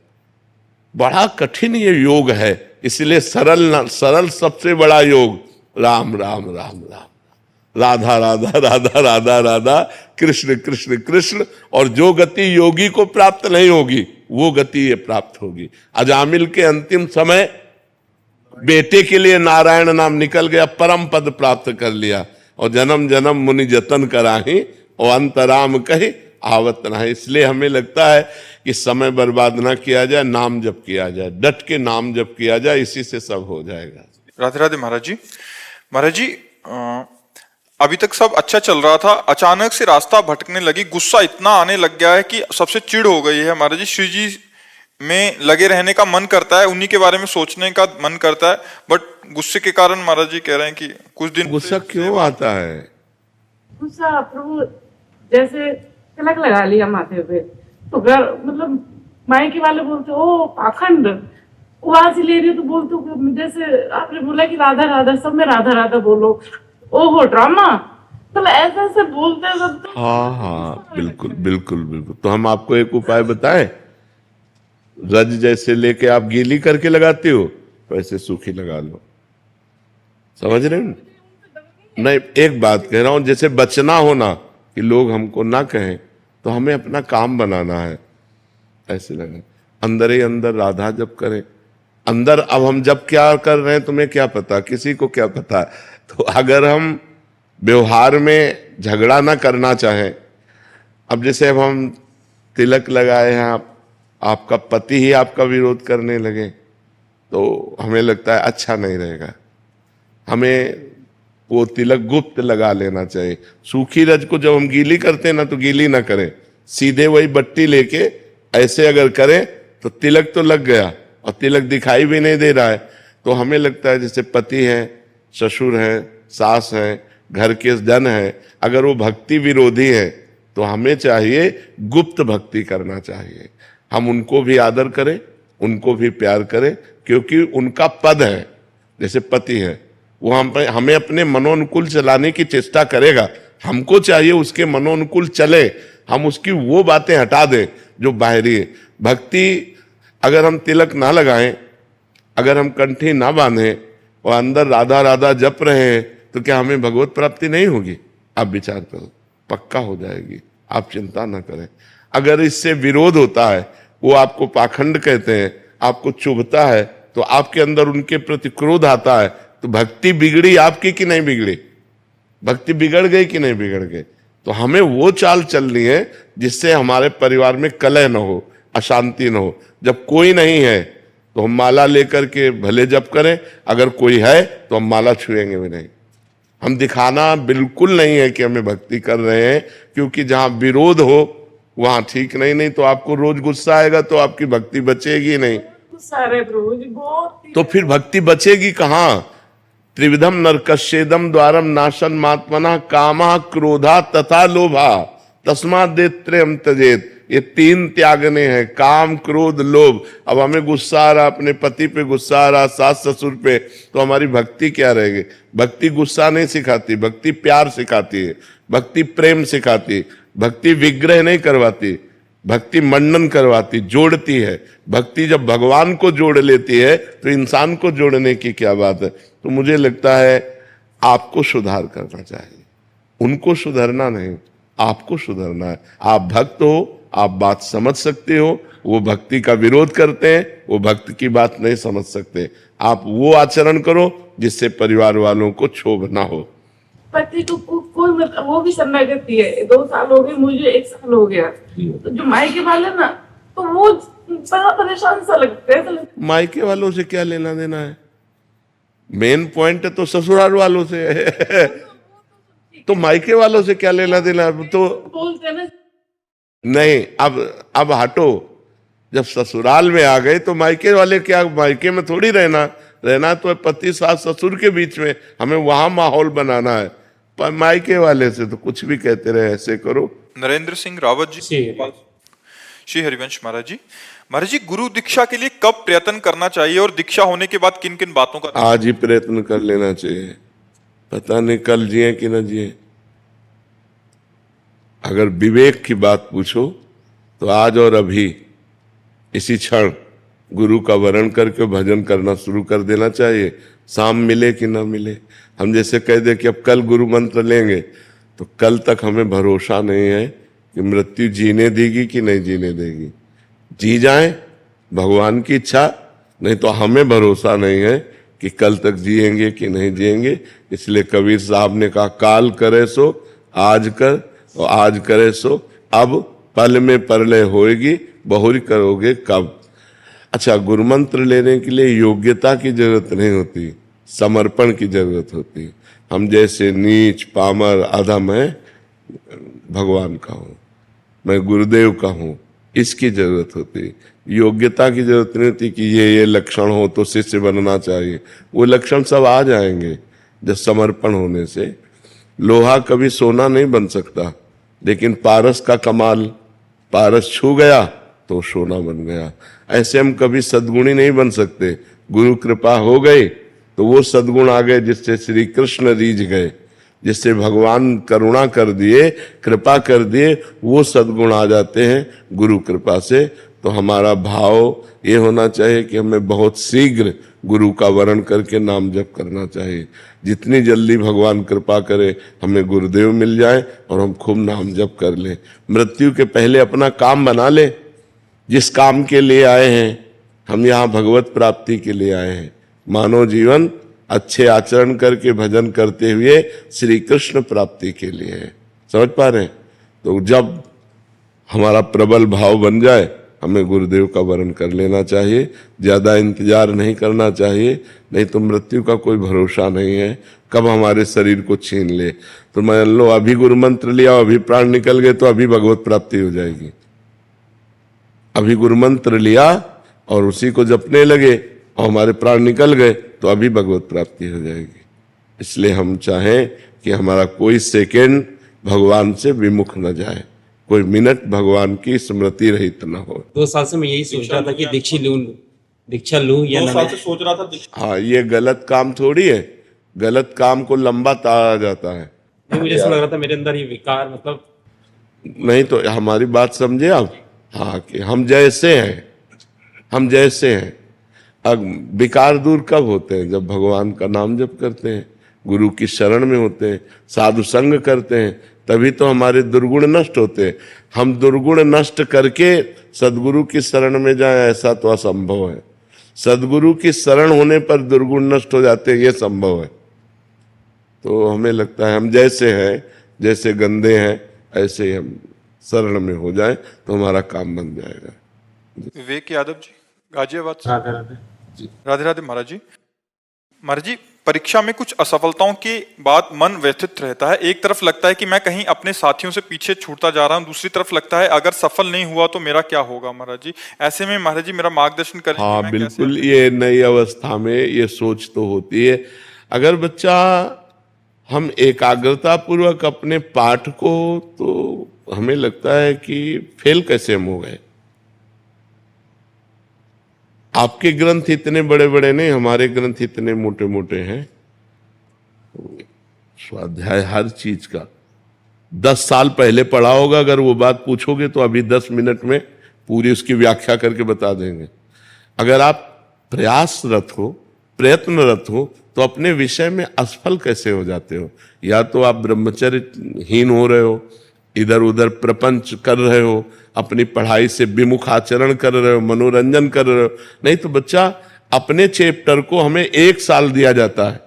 S2: बड़ा कठिन ये योग है, इसलिए सरल सबसे बड़ा योग राम राम राम राम, राधा राधा राधा राधा राधा, कृष्ण कृष्ण कृष्ण। और जो गति योगी को प्राप्त नहीं होगी वो गति ये प्राप्त होगी। अजामिल के अंतिम समय बेटे के लिए नारायण नाम निकल गया, परम पद प्राप्त कर लिया, और जन्म जन्म मुनि जतन कराही और अंतराम कही आवत नहीं। इसलिए हमें लगता है कि समय बर्बाद ना किया जाए, नाम जप किया जाए, डट के नाम जप किया जाए, इसी से सब हो जाएगा।
S1: राधे राधे महाराज जी। महाराज जी, अभी तक सब अच्छा चल रहा था, अचानक से रास्ता भटकने लगी, गुस्सा इतना आने लग गया है कि सबसे चिढ़ हो गई है। महाराज जी, श्री जी में लगे रहने का मन करता है, उन्हीं के बारे में सोचने का मन करता है, बट गुस्से के कारण महाराज जी कह रहे हैं कि कुछ दिन
S2: गुस्सा क्यों आता है?
S6: गुस्सा प्रभु जैसे तिलक लगा लिया माथे पे, तो घर मतलब मायके वाले बोलते ओ पाखंड, आवाज ले रही हो तो बोलते हो, जैसे आपने बोला कि राधा राधा, सब में राधा राधा बोलो, ओहो ड्रामा, मतलब ऐसे ऐसे बोलते हैं सब। तो
S2: हाँ हाँ, बिल्कुल बिल्कुल बिल्कुल। तो हम आपको एक उपाय बताएं, रज जैसे लेके आप गीली करके लगाते हो, वैसे सूखी लगा लो। समझ रहे हो? नहीं, एक बात कह रहा हूं, जैसे बचना हो ना कि लोग हमको ना कहें, तो हमें अपना काम बनाना है, ऐसे लगे अंदर ही अंदर राधा जप करें। अंदर अब हम जब क्या कर रहे हैं तुम्हें क्या पता, किसी को क्या पता है। तो अगर हम व्यवहार में झगड़ा ना करना चाहें, अब जैसे अब हम तिलक लगाए हैं, आपका पति ही आपका विरोध करने लगे, तो हमें लगता है अच्छा नहीं रहेगा, हमें वो तिलक गुप्त लगा लेना चाहिए। सूखी रज को जब हम गीली करते हैं ना, तो गीली ना करें, सीधे वही बट्टी लेके ऐसे अगर करें तो तिलक तो लग गया और तिलक दिखाई भी नहीं दे रहा है। तो हमें लगता है जैसे पति है, ससुर है, सास है, घर के जन है, अगर वो भक्ति विरोधी है तो हमें चाहिए गुप्त भक्ति करना चाहिए। हम उनको भी आदर करें, उनको भी प्यार करें, क्योंकि उनका पद है, जैसे पति है, वो हमें अपने मनोनुकूल चलाने की चेष्टा करेगा, हमको चाहिए उसके मनोनुकूल चले, हम उसकी वो बातें हटा दें जो बाहरी है। भक्ति अगर हम तिलक ना लगाएं, अगर हम कंठी ना बांधें और अंदर राधा राधा जप रहे हैं, तो क्या हमें भगवत प्राप्ति नहीं होगी? आप विचार करो, पक्का हो जाएगी, आप चिंता ना करें। अगर इससे विरोध होता है, वो आपको पाखंड कहते हैं, आपको चुभता है, तो आपके अंदर उनके प्रति क्रोध आता है, तो भक्ति बिगड़ी आपकी कि नहीं बिगड़ी? भक्ति बिगड़ गई कि नहीं बिगड़ गई? तो हमें वो चाल चलनी है जिससे हमारे परिवार में कलह न हो, अशांति न हो। जब कोई नहीं है तो हम माला लेकर के भले जप करें, अगर कोई है तो हम माला छुएंगे भी नहीं। हम दिखाना बिल्कुल नहीं है कि हमें भक्ति कर रहे हैं, क्योंकि जहां विरोध हो वहां ठीक नहीं तो आपको रोज गुस्सा आएगा, तो आपकी भक्ति बचेगी नहीं।
S6: सारे प्रभु जी बहुत
S2: तो फिर भक्ति बचेगी कहां? त्रिविधम नरकस्येदम द्वारम नाशन मात्मना कामा क्रोधा तथा लोभा तस्मात् देत्रयम् त्यजेत। ये तीन त्यागने हैं, काम क्रोध लोभ। अब हमें गुस्सा आ रहा, अपने पति पे गुस्सा आ रहा, सास ससुर पे, तो हमारी भक्ति क्या रहेगी? भक्ति गुस्सा नहीं सिखाती, भक्ति प्यार सिखाती है, भक्ति प्रेम सिखाती है, भक्ति विग्रह नहीं करवाती, भक्ति मंडन करवाती, जोड़ती है। भक्ति जब भगवान को जोड़ लेती है तो इंसान को जोड़ने की क्या बात है? तो मुझे लगता है आपको सुधार करना चाहिए, उनको सुधरना नहीं, आपको सुधरना है। आप भक्त हो, आप बात समझ सकते हो, वो भक्ति का विरोध करते हैं, वो भक्त की बात नहीं समझ सकते। आप वो आचरण करो जिससे परिवार वालों को क्षोभ ना हो।
S6: पति को कोई मतलब वो भी शरणागति है, 2 साल हो गए, मुझे 1 साल हो गया। तो जो मायके वाले ना, तो वो बड़ा परेशान सा लगता है।
S2: मायके वालों से क्या लेना देना है? मेन पॉइंट तो ससुराल वालों से है। तो मायके वालों से क्या लेना देना है? तो
S6: बोलते हैं ना,
S2: नहीं, अब हटो, जब ससुराल में आ गए तो मायके वाले क्या, मायके में थोड़ी रहना तो है पति सास ससुर के बीच में, हमें वहां माहौल बनाना है। पर मायके वाले से तो कुछ भी कहते रहे, ऐसे करो।
S1: नरेंद्र सिंह रावत जी। श्री हरिवंश महाराज जी, गुरु दीक्षा के लिए कब प्रयत्न करना चाहिए और दीक्षा होने के बाद किन किन बातों का?
S2: आज ही प्रयत्न कर लेना चाहिए, पता नहीं कल जिए कि न जिए। अगर विवेक की बात पूछो तो आज और अभी इसी क्षण गुरु का वरण करके भजन करना शुरू कर देना चाहिए, शाम मिले कि ना मिले। हम जैसे कह दे कि अब कल गुरु मंत्र लेंगे, तो कल तक हमें भरोसा नहीं है कि मृत्यु जीने देगी कि नहीं जीने देगी। जी जाए भगवान की इच्छा, नहीं तो हमें भरोसा नहीं है कि कल तक जिएंगे कि नहीं जिएंगे। इसलिए कबीर साहब ने कहा, काल करे सो आज कर, और आज करे सो अब, पल में परलय होएगी, बहुरी करोगे कब। अच्छा, गुरु मंत्र लेने के लिए योग्यता की जरूरत नहीं होती, समर्पण की जरूरत होती। हम जैसे नीच पामर अधम है, भगवान का हूं, मैं गुरुदेव का हूं, इसकी जरूरत होती। योग्यता की जरूरत नहीं होती कि ये लक्षण हो तो शिष्य बनना चाहिए। वो लक्षण सब आ जाएंगे जब समर्पण होने से। लोहा कभी सोना नहीं बन सकता, लेकिन पारस का कमाल, पारस छू गया तो सोना बन गया। ऐसे हम कभी सद्गुणी नहीं बन सकते। गुरु कृपा हो गई तो वो सद्गुण आ गए जिससे श्री कृष्ण रीझ गए, जिससे भगवान करुणा कर दिए, कृपा कर दिए, वो सद्गुण आ जाते हैं गुरु कृपा से। तो हमारा भाव ये होना चाहिए कि हमें बहुत शीघ्र गुरु का वरण करके नाम जप करना चाहिए। जितनी जल्दी भगवान कृपा करे हमें गुरुदेव मिल जाए और हम खूब नाम जप कर लें। मृत्यु के पहले अपना काम बना ले, जिस काम के लिए आए हैं। हम यहाँ भगवत प्राप्ति के लिए आए हैं। मानव जीवन अच्छे आचरण करके भजन करते हुए श्री कृष्ण प्राप्ति के लिए है। समझ पा रहे हैं? तो जब हमारा प्रबल भाव बन जाए, हमें गुरुदेव का वरण कर लेना चाहिए, ज्यादा इंतजार नहीं करना चाहिए, नहीं तो मृत्यु का कोई भरोसा नहीं है, कब हमारे शरीर को छीन ले। तो मान लो अभी गुरु मंत्र लिया, अभी प्राण निकल गए तो अभी भगवत प्राप्ति हो जाएगी। अभी गुरु मंत्र लिया और उसी को जपने लगे और हमारे प्राण निकल गए तो अभी भगवत प्राप्ति हो जाएगी। इसलिए हम चाहें कि हमारा कोई सेकेंड भगवान से विमुख न जाए, कोई मिनट भगवान की स्मृति रहित न हो।
S3: 2 साल से मैं यही सोच रहा था कि दीक्षा लूं या ना।
S1: सोच रहा था।
S2: हाँ, ये गलत काम थोड़ी है, गलत काम को लंबा ताड़ा जाता है।
S3: मुझे ऐसा लग रहा था मेरे अंदर ये विकार, मतलब
S2: नहीं तो हमारी बात समझे आप। हाँ, कि हम जैसे हैं। अब विकार दूर कब होते हैं? जब भगवान का नाम जप करते हैं, गुरु की शरण में होते हैं, साधु संग करते हैं, तभी तो हमारे दुर्गुण नष्ट होते हैं। हम दुर्गुण नष्ट करके सदगुरु की शरण में जाएं, ऐसा तो असंभव है। सदगुरु की शरण होने पर दुर्गुण नष्ट हो जाते हैं, ये संभव है। तो हमें लगता है हम जैसे हैं, जैसे गंदे हैं, ऐसे ही हम शरण में हो जाएं तो हमारा काम बन जाएगा।
S1: विवेक यादव जी, गाजियाबाद से।
S3: राधे राधे।
S1: राधे राधे महाराज जी। महाराज जी, परीक्षा में कुछ असफलताओं के बाद मन व्यथित रहता है। एक तरफ लगता है कि मैं कहीं अपने साथियों से पीछे छूटता जा रहा हूं, दूसरी तरफ लगता है अगर सफल नहीं हुआ तो मेरा क्या होगा। महाराज जी, ऐसे में महाराज जी मेरा मार्गदर्शन करें।
S2: हाँ बिल्कुल, ये नई अवस्था में ये सोच तो होती है। अगर बच्चा, हम एकाग्रता पूर्वक अपने पाठ को, तो हमें लगता है कि फेल कैसे हम हो गए। आपके ग्रंथ इतने बड़े बड़े नहीं, हमारे ग्रंथ इतने मोटे मोटे हैं। स्वाध्याय हर चीज का 10 साल पहले पढ़ा होगा, अगर वो बात पूछोगे तो अभी 10 मिनट में पूरी उसकी व्याख्या करके बता देंगे। अगर आप प्रयासरत हो, प्रयत्नरत हो, तो अपने विषय में असफल कैसे हो जाते हो? या तो आप ब्रह्मचर्यहीन हो रहे हो, इधर उधर प्रपंच कर रहे हो, अपनी पढ़ाई से विमुख आचरण कर रहे हो, मनोरंजन कर रहे हो। नहीं तो बच्चा, अपने चैप्टर को हमें 1 साल दिया जाता है,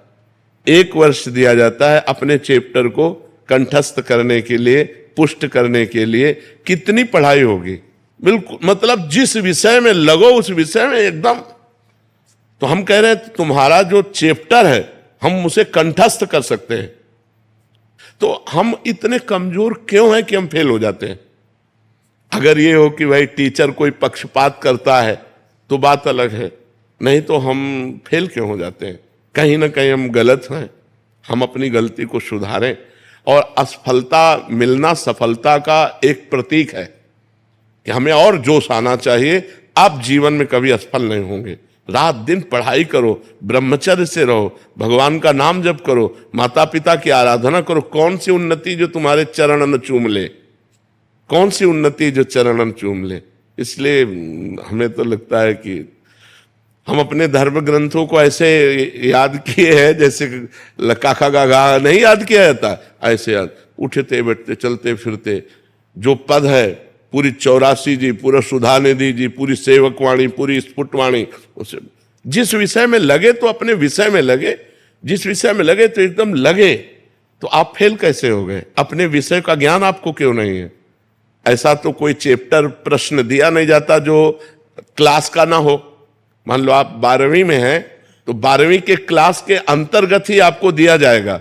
S2: 1 वर्ष दिया जाता है अपने चैप्टर को कंठस्थ करने के लिए, पुष्ट करने के लिए। कितनी पढ़ाई होगी? बिल्कुल, मतलब जिस विषय में लगो उस विषय में एकदम। तो हम कह रहे हैं तुम्हारा जो चैप्टर है हम उसे कंठस्थ कर सकते हैं। तो हम इतने कमजोर क्यों हैं कि हम फेल हो जाते हैं? अगर ये हो कि भाई टीचर कोई पक्षपात करता है तो बात अलग है, नहीं तो हम फेल क्यों हो जाते हैं? कहीं ना कहीं हम गलत हैं, हम अपनी गलती को सुधारें। और असफलता मिलना सफलता का एक प्रतीक है कि हमें और जोश आना चाहिए। आप जीवन में कभी असफल नहीं होंगे। रात दिन पढ़ाई करो, ब्रह्मचर्य से रहो, भगवान का नाम जप करो, माता पिता की आराधना करो। कौन सी उन्नति जो तुम्हारे चरणन चूम ले, कौन सी उन्नति जो चरणन चूम ले। इसलिए हमें तो लगता है कि हम अपने धर्म ग्रंथों को ऐसे याद किए हैं जैसे काका गागा नहीं याद किया जाता, ऐसे याद, उठते बैठते चलते फिरते जो पद है, पूरी 84 जी, पूरा सुधानिधि जी, पूरी सेवकवाणी, पूरी स्फुटवाणी, उसे जिस विषय में लगे तो अपने विषय में लगे, जिस विषय में लगे तो एकदम लगे। तो आप फेल कैसे हो गए? अपने विषय का ज्ञान आपको क्यों नहीं है? ऐसा तो कोई चैप्टर प्रश्न दिया नहीं जाता जो क्लास का ना हो। मान लो आप 12वीं में हैं तो 12वीं के क्लास के अंतर्गत ही आपको दिया जाएगा।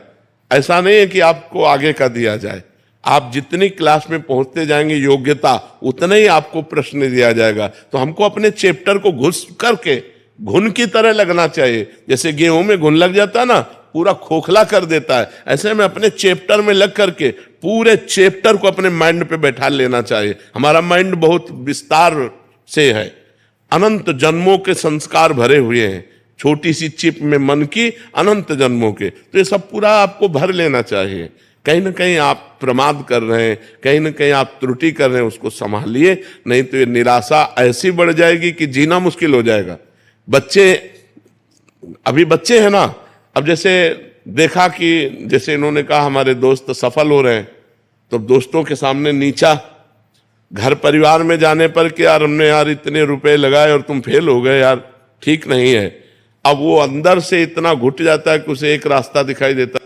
S2: ऐसा नहीं है कि आपको आगे का दिया जाए। आप जितनी क्लास में पहुंचते जाएंगे योग्यता, उतना ही आपको प्रश्न दिया जाएगा। तो हमको अपने चैप्टर को घुस करके घुन की तरह लगना चाहिए। जैसे गेहूं में घुन लग जाता है ना, पूरा खोखला कर देता है, ऐसे में अपने चैप्टर में लग करके पूरे चैप्टर को अपने माइंड पे बैठा लेना चाहिए। हमारा माइंड बहुत विस्तार से है, अनंत जन्मों के संस्कार भरे हुए हैं, छोटी सी चिप में मन की अनंत जन्मों के। तो ये सब पूरा आपको भर लेना चाहिए। कहीं ना कहीं आप प्रमाद कर रहे हैं, कहीं ना कहीं आप त्रुटि कर रहे हैं, उसको संभालिए, नहीं तो ये निराशा ऐसी बढ़ जाएगी कि जीना मुश्किल हो जाएगा। बच्चे अभी बच्चे हैं ना, अब जैसे देखा कि जैसे इन्होंने कहा हमारे दोस्त सफल हो रहे हैं, तो दोस्तों के सामने नीचा, घर परिवार में जाने पर कि यार हमने यार इतने रुपए लगाए और तुम फेल हो गए, यार ठीक नहीं है। अब वो अंदर से इतना घुट जाता है कि उसे एक रास्ता दिखाई देता है।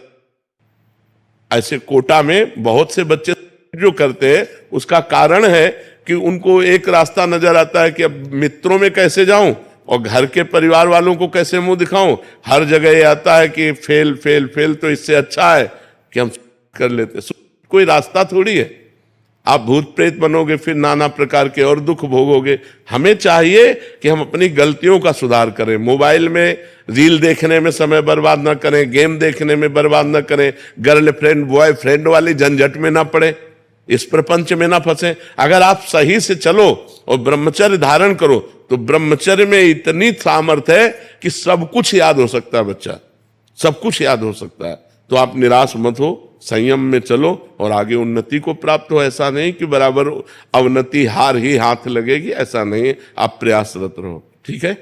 S2: ऐसे कोटा में बहुत से बच्चे जो करते हैं, उसका कारण है कि उनको एक रास्ता नजर आता है कि अब मित्रों में कैसे जाऊं और घर के परिवार वालों को कैसे मुंह दिखाऊं। हर जगह ये आता है कि फेल फेल फेल, तो इससे अच्छा है कि हम कर लेते। कोई रास्ता थोड़ी है। आप भूत प्रेत बनोगे, फिर नाना प्रकार के और दुख भोगोगे। हमें चाहिए कि हम अपनी गलतियों का सुधार करें। मोबाइल में रील देखने में समय बर्बाद ना करें, गेम देखने में बर्बाद ना करें, गर्लफ्रेंड बॉयफ्रेंड वाली झंझट में ना पड़े, इस प्रपंच में ना फंसे। अगर आप सही से चलो और ब्रह्मचर्य धारण करो तो ब्रह्मचर्य में इतनी सामर्थ्य है कि सब कुछ याद हो सकता है। बच्चा सब कुछ याद हो सकता है। तो आप निराश मत हो, संयम में चलो और आगे उन्नति को प्राप्त हो। ऐसा नहीं कि बराबर अवनति हार ही हाथ लगेगी, ऐसा नहीं है। आप प्रयासरत रहो, ठीक है।